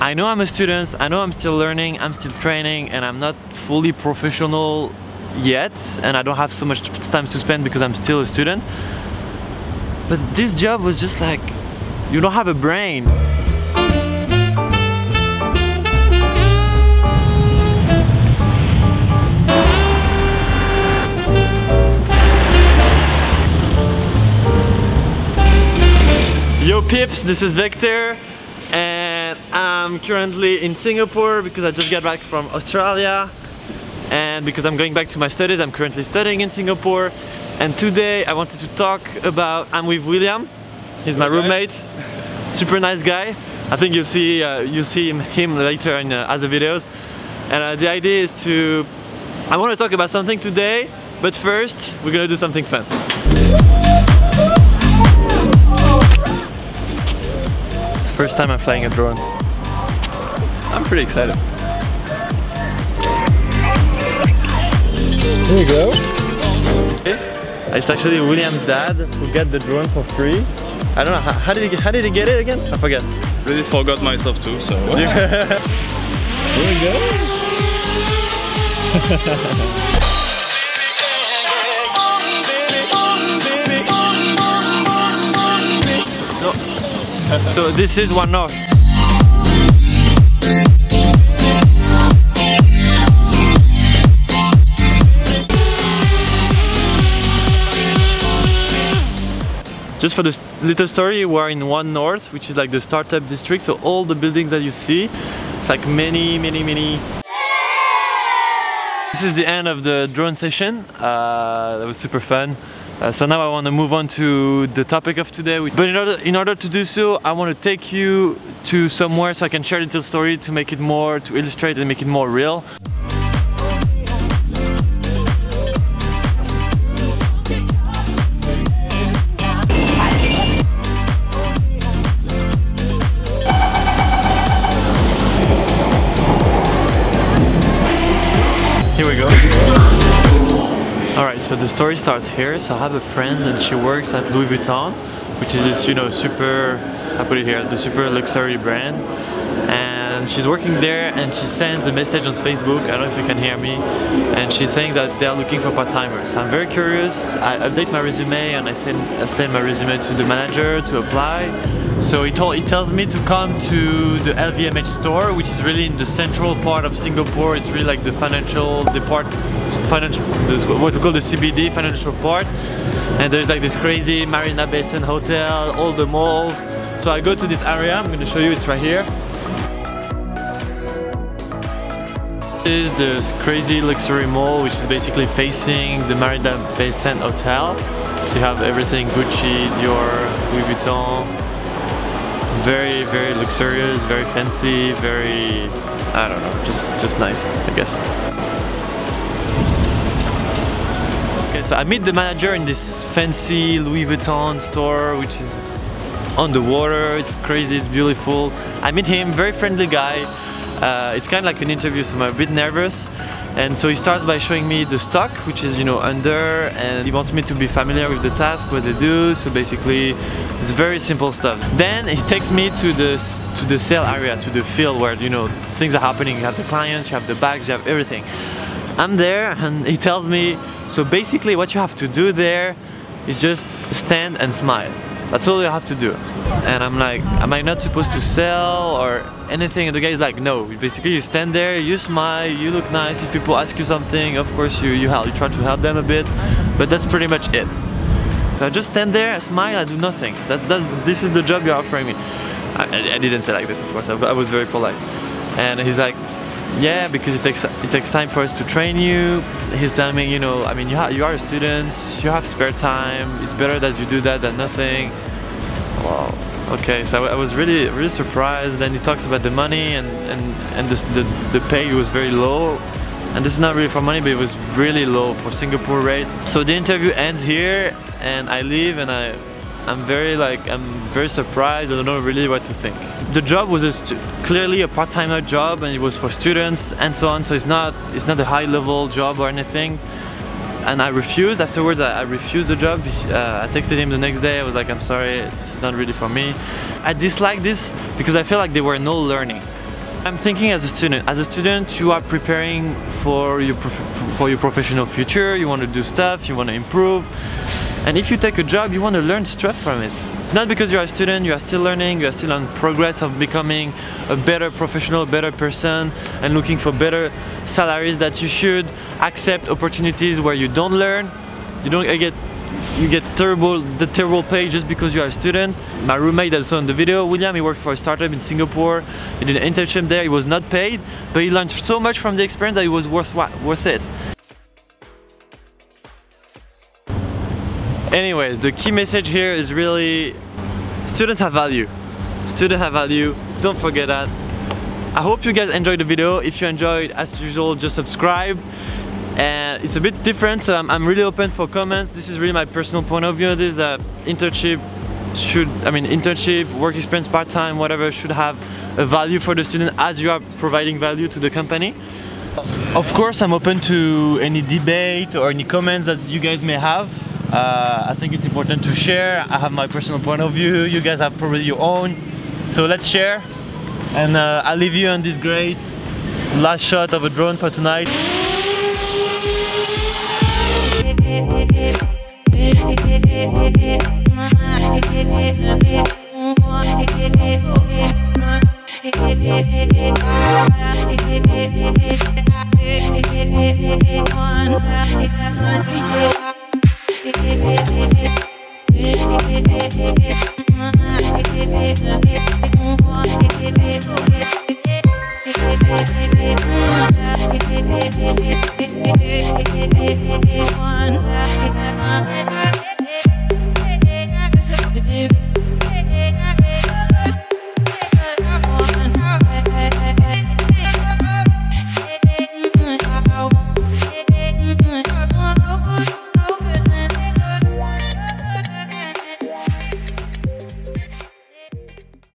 I know I'm a student, I know I'm still learning, I'm still training, and I'm not fully professional yet, and I don't have so much time to spend because I'm still a student. But this job was just like, you don't have a brain. Yo peeps, this is Victor and I'm currently in Singapore because I just got back from Australia, and because I'm going back to my studies. I'm currently studying in Singapore, and today I wanted to talk about, I'm with William, he's my roommate, super nice guy. I think you'll see him later in other videos, and the idea is I want to talk about something today, but first we're gonna do something fun. First time I'm flying a drone. I'm pretty excited. Here you go. It's actually William's dad who got the drone for free. I don't know, how did he get it again? I forget. Really forgot myself too, so... Here we go. So this is One North. Just for the little story, we're in One North, which is like the startup district. So all the buildings that you see, it's like many. This is the end of the drone session. That was super fun. So now I want to move on to the topic of today. But in order to do so, I want to take you to somewhere so I can share a little story to make it more, to illustrate and make it more real. Here we go. Alright, so the story starts here. So I have a friend and she works at Louis Vuitton, which is this, you know, super, I put it here, the super luxury brand. And she's working there and she sends a message on Facebook, I don't know if you can hear me, and she's saying that they are looking for part-timers. So I'm very curious, I update my resume and I send my resume to the manager to apply. So he tells me to come to the LVMH store, which is really in the central part of Singapore. It's really like the financial what we call the CBD, financial part. And there's like this crazy Marina Basin hotel, all the malls. So I go to this area, I'm gonna show you, it's right here. This is this crazy luxury mall, which is basically facing the Marina Basin hotel. So you have everything, Gucci, Dior, Louis Vuitton. Very luxurious, very fancy, very, I don't know, just nice, I guess. Okay, so I meet the manager in this fancy Louis Vuitton store, which is on the water. It's crazy, it's beautiful. I meet him, very friendly guy. It's kind of like an interview, so I'm a bit nervous. And so he starts by showing me the stock, which is, you know, under, and he wants me to be familiar with the task, what they do. So basically, it's very simple stuff. Then he takes me to the sale area, to the field where, you know, things are happening. You have the clients, you have the bags, you have everything. I'm there and he tells me, so basically what you have to do there is just stand and smile. That's all you have to do. And I'm like, am I not supposed to sell or anything? And the guy's like, no, basically you stand there, you smile, you look nice. If people ask you something, of course you try to help them a bit, but that's pretty much it. So I just stand there, I smile, I do nothing. This is the job you're offering me. I didn't say like this, of course, I was very polite. And he's like, yeah, because it takes time for us to train you. He's telling me, you know, I mean, you are a student, you have spare time, it's better that you do that than nothing. Wow. Okay, so I was really surprised. Then he talks about the money and the pay was very low. And this is not really for money, but it was really low for Singapore rates. So the interview ends here and I leave, and I'm very surprised. I don't know really what to think. The job was clearly a part-timer job, and it was for students and so on. So it's not a high-level job or anything. And I refused. Afterwards, I refused the job. I texted him the next day. I was like, I'm sorry, it's not really for me. I dislike this because I feel like there were no learning. I'm thinking as a student. As a student, you are preparing for your professional future. You want to do stuff, you want to improve. And if you take a job, you want to learn stuff from it. It's not because you're a student, you are still learning, you are still on progress of becoming a better professional, a better person, and looking for better salaries, that you should accept opportunities where you don't learn. You get the terrible pay just because you are a student. My roommate that saw in the video, William, he worked for a startup in Singapore. He did an internship there. He was not paid, but he learned so much from the experience that it was worth it. Anyways, the key message here is really students have value. Students have value. Don't forget that. I hope you guys enjoyed the video. If you enjoyed, as usual, just subscribe. And it's a bit different, so I'm really open for comments. This is really my personal point of view. This is internship, work experience, part-time, whatever, should have a value for the student as you are providing value to the company. Of course, I'm open to any debate or any comments that you guys may have. I think it's important to share. I have my personal point of view. You guys have probably your own. So let's share. And I'll leave you on this great last shot of a drone for tonight. One